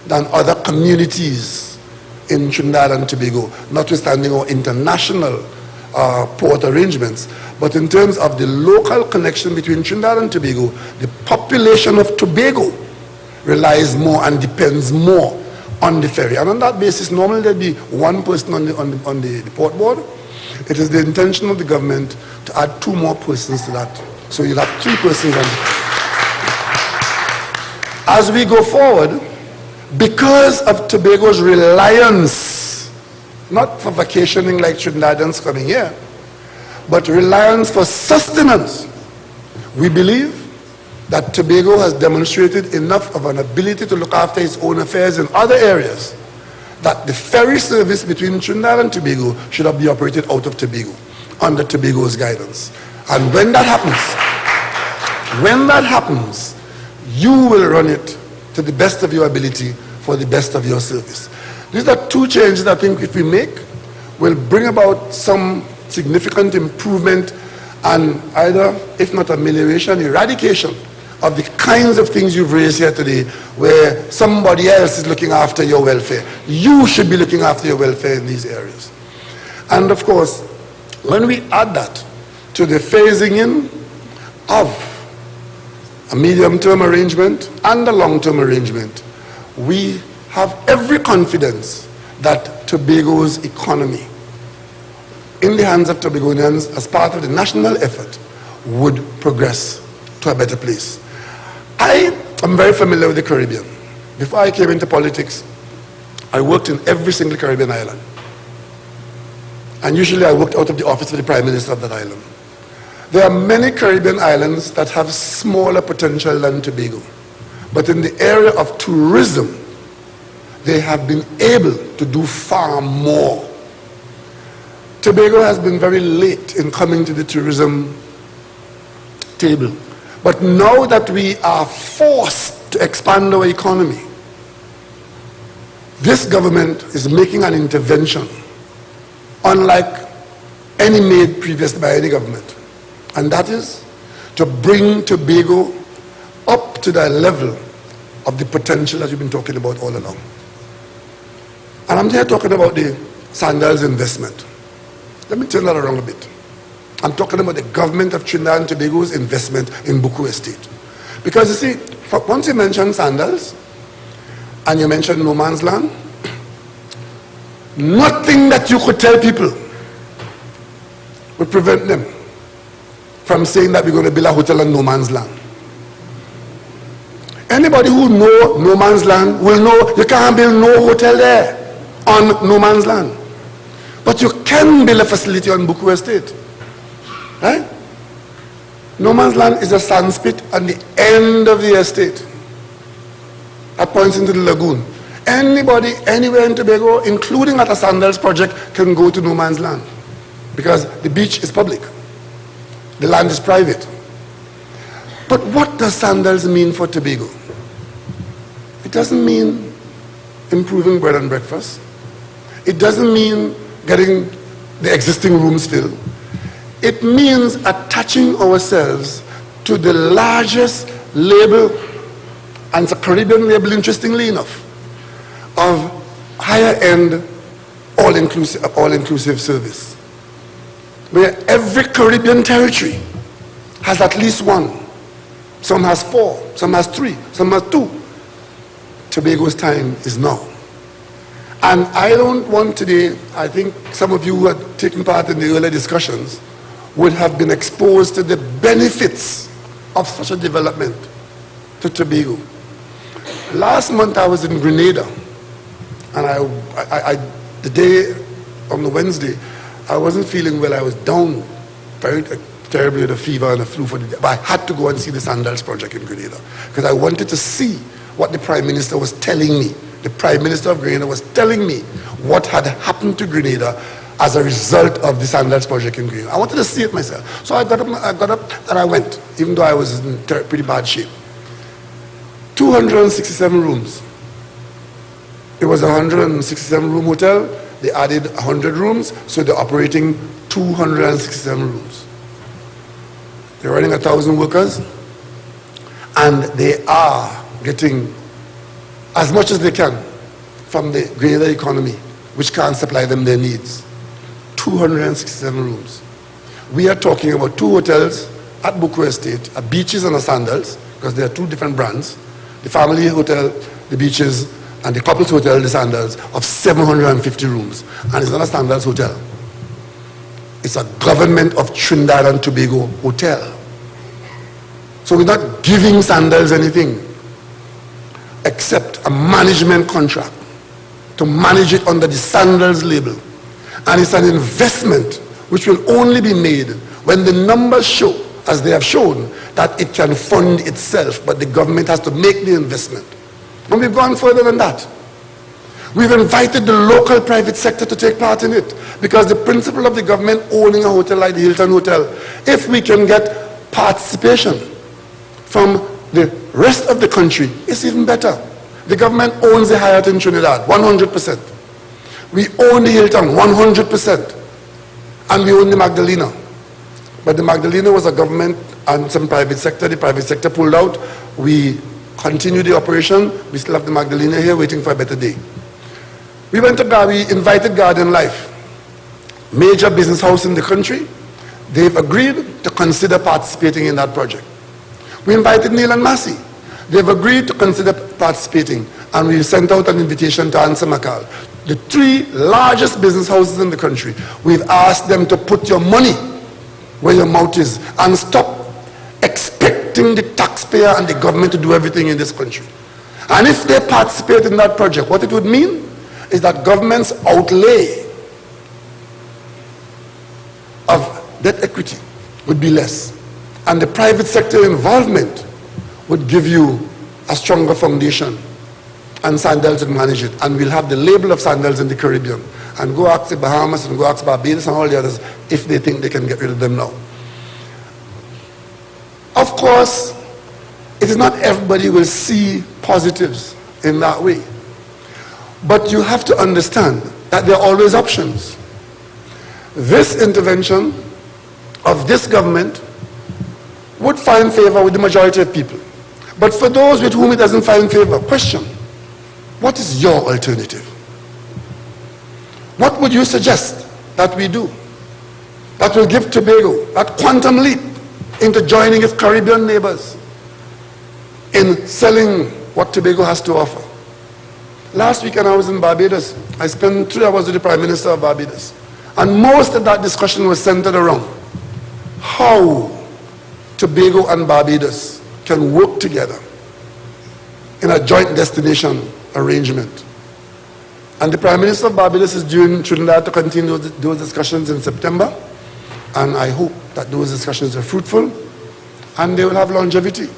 than other communities in Trinidad and Tobago, notwithstanding our international port arrangements. But in terms of the local connection between Trinidad and Tobago, the population of Tobago relies more and depends more on the ferry. And on that basis, normally there'd be one person on the port board. It is the intention of the government to add 2 more persons to that. So you'll have 3 persons on the As we go forward, because of Tobago's reliance, not for vacationing like Trinidadians coming here, but reliance for sustenance. We believe that Tobago has demonstrated enough of an ability to look after its own affairs in other areas that the ferry service between Trinidad and Tobago should be operated out of Tobago under Tobago's guidance. And when that happens, you will run it to the best of your ability for the best of your service. These are two changes I think if we make will bring about some significant improvement and either, if not amelioration, eradication of the kinds of things you've raised here today where somebody else is looking after your welfare. You should be looking after your welfare in these areas. And of course, when we add that to the phasing in of a medium-term arrangement and a long-term arrangement, we have every confidence that Tobago's economy, in the hands of Tobagonians as part of the national effort, would progress to a better place. I am very familiar with the Caribbean. Before I came into politics, I worked in every single Caribbean island. And usually I worked out of the office of the Prime Minister of that island. There are many Caribbean islands that have smaller potential than Tobago. But in the area of tourism, they have been able to do far more. Tobago has been very late in coming to the tourism table. But now that we are forced to expand our economy, this government is making an intervention unlike any made previously by any government. And that is to bring Tobago up to the level of the potential that we've been talking about all along. And I'm here talking about the Sandals investment. Let me turn that around a bit. I'm talking about the government of Trinidad and Tobago's investment in Buku Estate. Because you see, once you mention Sandals, and you mention no man's land, nothing that you could tell people would prevent them from saying that we're going to build a hotel on no man's land. Anybody who knows no man's land will know you can't build no hotel there on no man's land. But you can build a facility on Buku Estate. Right? No man's land is a sand spit on the end of the estate that points into the lagoon. Anybody, anywhere in Tobago, including at a Sandals project, can go to no man's land because the beach is public. The land is private. But what does Sandals mean for Tobago? It doesn't mean improving bread and breakfast. It doesn't mean getting the existing rooms filled. It means attaching ourselves to the largest label, and it's a Caribbean label, interestingly enough, of higher-end, all-inclusive service, where every Caribbean territory has at least one. Some has 4, some has 3, some has 2. Tobago's time is now. And I don't want today, I think some of you who had taken part in the earlier discussions would have been exposed to the benefits of such a development to Tobago. Last month I was in Grenada, and the day on the Wednesday, I wasn't feeling well. I was down very terribly with a fever and a flu for the day. But I had to go and see the Sandals project in Grenada because I wanted to see what the Prime Minister was telling me. The Prime Minister of Grenada was telling me what had happened to Grenada as a result of the Sandals project in Grenada. I wanted to see it myself. So I got up and I went, even though I was in pretty bad shape. 267 rooms. It was a 167 room hotel. They added 100 rooms, so they're operating 267 rooms. They're running 1,000 workers, and they are getting as much as they can from the Grenada economy, which can't supply them their needs. 267 rooms. We are talking about 2 hotels at Buku Estate, a Beaches and a Sandals, because there are 2 different brands. The family hotel, the Beaches, and the couples hotel, the Sandals, of 750 rooms. And it's not a Sandals hotel. It's a government of Trinidad and Tobago hotel. So we're not giving Sandals anything except a management contract to manage it under the Sandals label. And it's an investment which will only be made when the numbers show, as they have shown, that it can fund itself, but the government has to make the investment. And we've gone further than that. We've invited the local private sector to take part in it, because the principle of the government owning a hotel like the Hilton Hotel, if we can get participation from the rest of the country, it's even better. The government owns the Hyatt in Trinidad, 100%. We own the Hilton, 100%. And we own the Magdalena. But the Magdalena was a government and some private sector. The private sector pulled out. We continue the operation. We still have the Magdalena here waiting for a better day. We went to we invited Garden Life, major business house in the country. They've agreed to consider participating in that project. We invited Neil and Massey. They've agreed to consider participating, and we sent out an invitation to Ansa Makal. The 3 largest business houses in the country. We've asked them to put your money where your mouth is and stop expecting the taxpayer and the government to do everything in this country. And if they participate in that project, what it would mean is that government's outlay of debt equity would be less, and the private sector involvement would give you a stronger foundation, and Sandals would manage it, and we'll have the label of Sandals in the Caribbean, and go ask the Bahamas and go ask Barbados and all the others if they think they can get rid of them now. Of course, it is not everybody will see positives in that way, but you have to understand that there are always options. This intervention of this government would find favor with the majority of people. But for those with whom it doesn't find favor, question, what is your alternative? What would you suggest that we do that will give Tobago that quantum leap into joining its Caribbean neighbors in selling what Tobago has to offer? Last weekend I was in Barbados. I spent 3 hours with the Prime Minister of Barbados. And most of that discussion was centered around how Tobago and Barbados can work together in a joint destination arrangement. And the Prime Minister of Barbados is due in Trinidad to continue those discussions in September. And I hope that those discussions are fruitful and they will have longevity.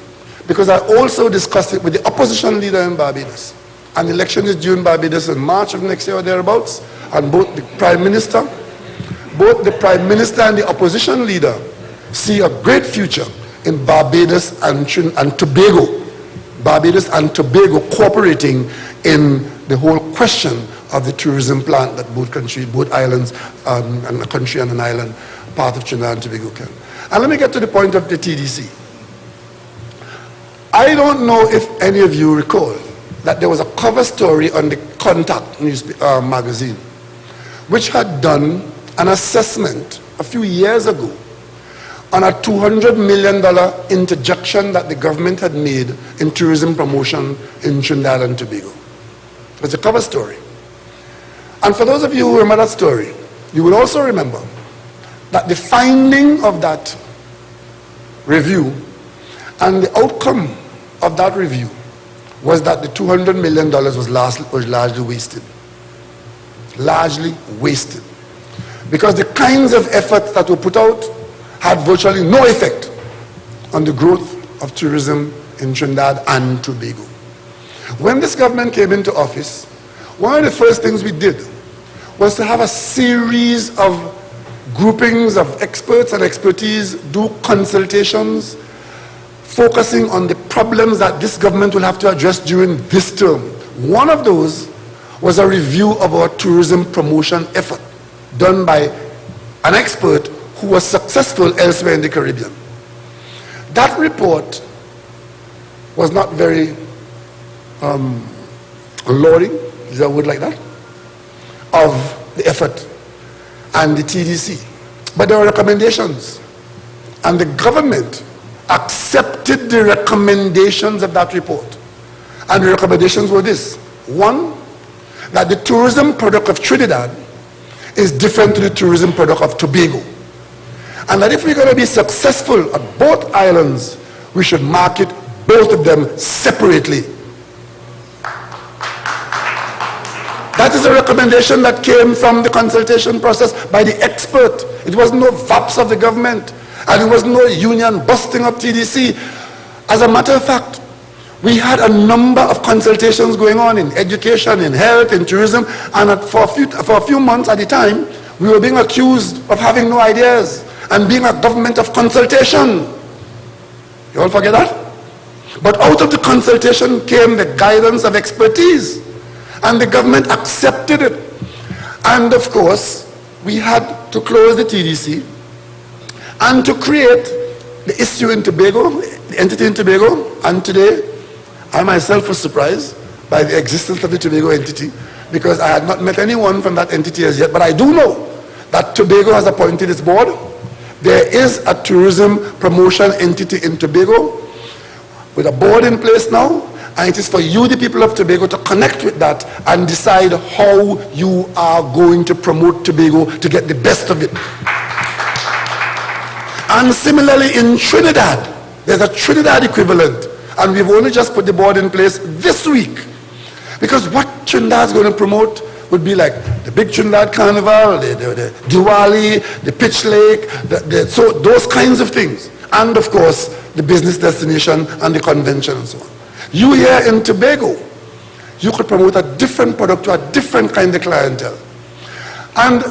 Because I also discussed it with the opposition leader in Barbados. And the election is due in Barbados in March of next year or thereabouts. And both the Prime Minister and the opposition leader see a great future in Barbados and Tobago. Barbados and Tobago cooperating in the whole question of the tourism plan that both islands, and a country and an island, part of Trinidad and Tobago can. And let me get to the point of the TDC. I don't know if any of you recall that there was a cover story on the Contact magazine, which had done an assessment a few years ago on a $200 million interjection that the government had made in tourism promotion in Trinidad and Tobago. It was a cover story. And for those of you who remember that story, you will also remember that the finding of that review and the outcome of that review was that the $200 million was largely wasted. Largely wasted. Because the kinds of efforts that were put out had virtually no effect on the growth of tourism in Trinidad and Tobago. When this government came into office, one of the first things we did was to have a series of groupings of experts and expertise do consultations focusing on the problems that this government will have to address during this term. One of those was a review of our tourism promotion effort done by an expert who was successful elsewhere in the Caribbean. That report was not very alluring, is there a word like that, of the effort and the TDC. But there were recommendations, and the government accepted the recommendations of that report. And the recommendations were this: one, that the tourism product of Trinidad is different to the tourism product of Tobago. And that if we're going to be successful at both islands, we should market both of them separately. That is a recommendation that came from the consultation process by the expert. It was no VAPs of the government, and it was no union busting up TDC. As a matter of fact, we had a number of consultations going on in education, in health, in tourism, and for a few months at a time, we were being accused of having no ideas and being a government of consultation. You all forget that? But out of the consultation came the guidance of expertise, and the government accepted it. And of course, we had to close the TDC and to create the issue in Tobago, the entity in Tobago. And today, I myself was surprised by the existence of the Tobago entity, because I had not met anyone from that entity as yet. But I do know that Tobago has appointed its board. There is a tourism promotion entity in Tobago with a board in place now, and it is for you, the people of Tobago, to connect with that and decide how you are going to promote Tobago to get the best of it. And similarly in Trinidad, there's a Trinidad equivalent, and we've only just put the board in place this week. Because what Trinidad is going to promote would be like the big Trinidad Carnival, the Diwali, the Pitch Lake, so those kinds of things. And of course, the business destination and the convention and so on. You here in Tobago, you could promote a different product to a different kind of clientele. And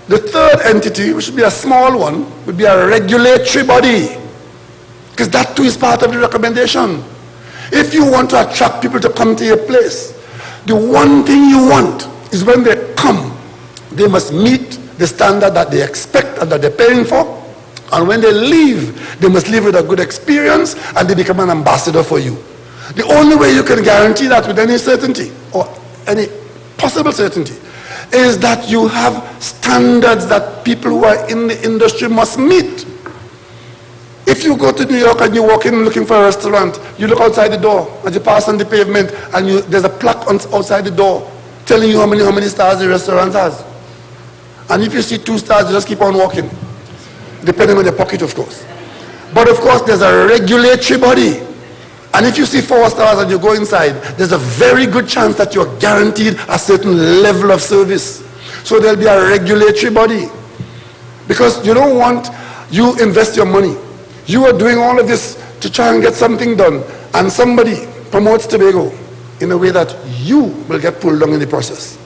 the third entity, which would be a small one, would be a regulatory body. Because that too is part of the recommendation. If you want to attract people to come to your place, the one thing you want is when they come, they must meet the standard that they expect and that they're paying for. And when they leave, they must leave with a good experience and they become an ambassador for you. The only way you can guarantee that with any certainty, or any possible certainty, is that you have standards that people who are in the industry must meet. If you go to New York and you walk in looking for a restaurant, you look outside the door as you pass on the pavement, and there's a plaque outside the door telling you how many stars the restaurant has. And if you see 2 stars, you just keep on walking, depending on your pocket, of course. But of course, there's a regulatory body. And if you see 4 stars and you go inside, there's a very good chance that you're guaranteed a certain level of service. So there'll be a regulatory body. Because you don't want, you invest your money. You are doing all of this to try and get something done, and somebody promotes Tobago in a way that you will get pulled down in the process.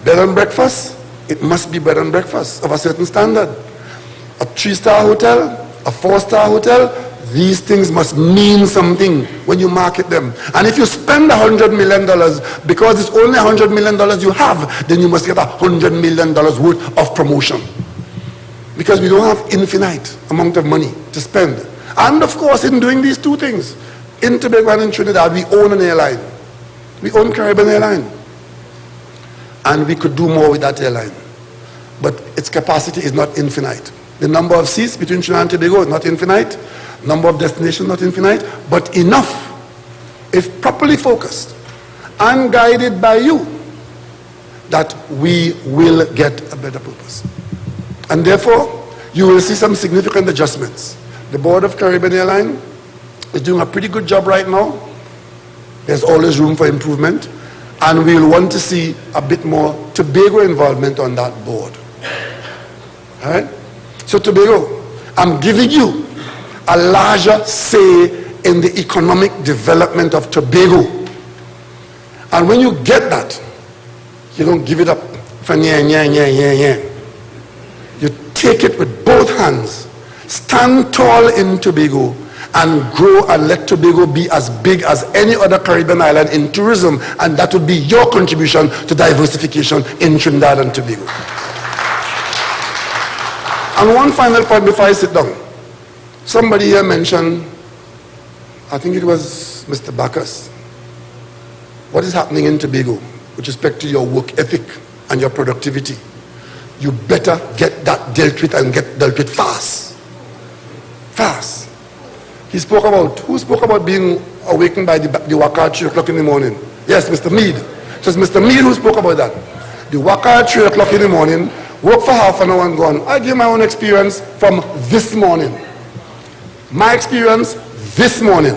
Bed and breakfast, it must be bed and breakfast of a certain standard. A 3-star hotel, a 4-star hotel, these things must mean something when you market them. And if you spend $100 million because it's only $100 million you have, then you must get $100 million worth of promotion. Because we don't have infinite amount of money to spend. And of course, in doing these 2 things, in Tobago and in Trinidad, we own an airline. We own Caribbean Airline. And we could do more with that airline. But its capacity is not infinite. The number of seats between Trinidad and Tobago is not infinite. Number of destinations not infinite. But enough, if properly focused and guided by you, that we will get a better purpose. And therefore, you will see some significant adjustments. The board of Caribbean Airline is doing a pretty good job right now. There's always room for improvement. And we'll want to see a bit more Tobago involvement on that board. All right? So Tobago, I'm giving you a larger say in the economic development of Tobago. And when you get that, you don't give it up for You take it with both hands. Stand tall in Tobago and grow and let Tobago be as big as any other Caribbean island in tourism, and that would be your contribution to diversification in Trinidad and Tobago. And one final point before I sit down. Somebody here mentioned, I think it was Mr. Bacchus, what is happening in Tobago with respect to your work ethic and your productivity. You better get that dealt with and get dealt with fast. Fast. He spoke about, who spoke about being awakened by the waka at 3 o'clock in the morning? Yes, Mr. Mead. So it's Mr. Mead who spoke about that. The waka at 3 o'clock in the morning, work for half an hour and gone. I give my own experience from this morning. My experience this morning.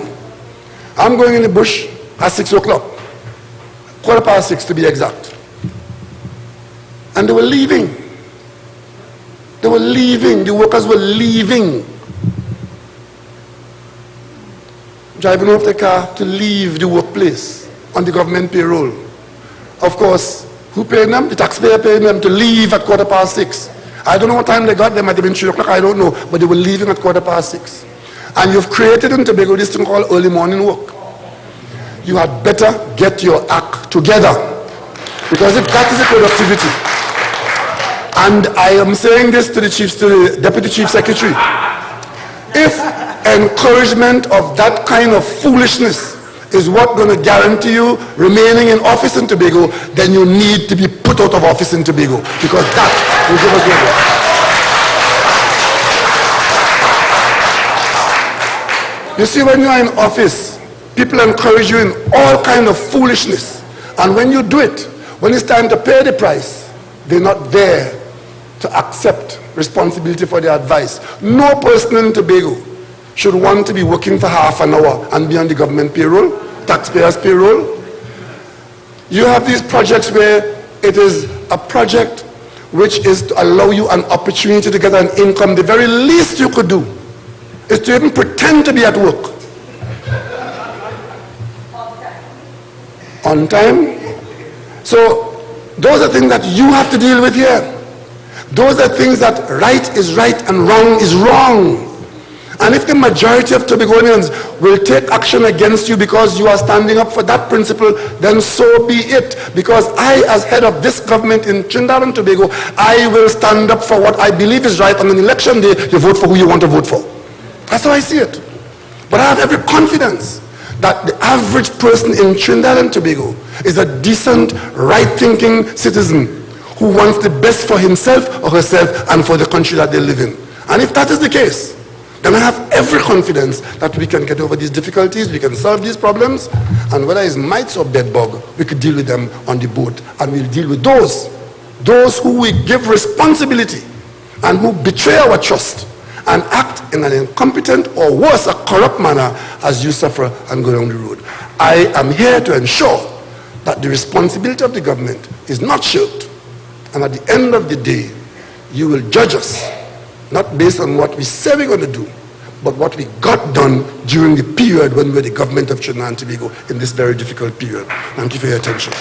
I'm going in the bush at 6 o'clock. 6:15 to be exact. And they were leaving. They were leaving. The workers were leaving. Driving off the car to leave the workplace on the government payroll. Of course, who paid them? The taxpayer paid them to leave at 6:15. I don't know what time they got. They might have been 3 o'clock. I don't know. But they were leaving at 6:15. And you've created in Tobago this thing called early morning work. You had better get your act together. Because if that is a productivity, and I am saying this to the Deputy Chief Secretary, if encouragement of that kind of foolishness is what going to guarantee you remaining in office in Tobago, then you need to be put out of office in Tobago, because that will give us good work. You see, when you are in office, people encourage you in all kind of foolishness, and when you do it, when it's time to pay the price, they're not there to accept responsibility for their advice. No person in Tobago should want to be working for half an hour and be on the government payroll, taxpayers' payroll. You have these projects where it is a project which is to allow you an opportunity to get an income. The very least you could do is to even pretend to be at work. On time. So those are things that you have to deal with here. Those are things that right is right and wrong is wrong. And if the majority of Tobagonians will take action against you because you are standing up for that principle, then so be it. Because I, as head of this government in Trinidad and Tobago, I will stand up for what I believe is right. On an election day, you vote for who you want to vote for. That's how I see it. But I have every confidence that the average person in Trinidad and Tobago is a decent, right-thinking citizen who wants the best for himself or herself and for the country that they live in. And if that is the case, then I have every confidence that we can get over these difficulties, we can solve these problems, and whether it's mites or bedbug, we could deal with them on the boat, and we'll deal with those who we give responsibility and who betray our trust and act in an incompetent or worse, a corrupt manner as you suffer and go down the road. I am here to ensure that the responsibility of the government is not shirked. And at the end of the day, you will judge us, not based on what we say we're going to do, but what we got done during the period when we were the government of Trinidad and Tobago in this very difficult period. Thank you for your attention.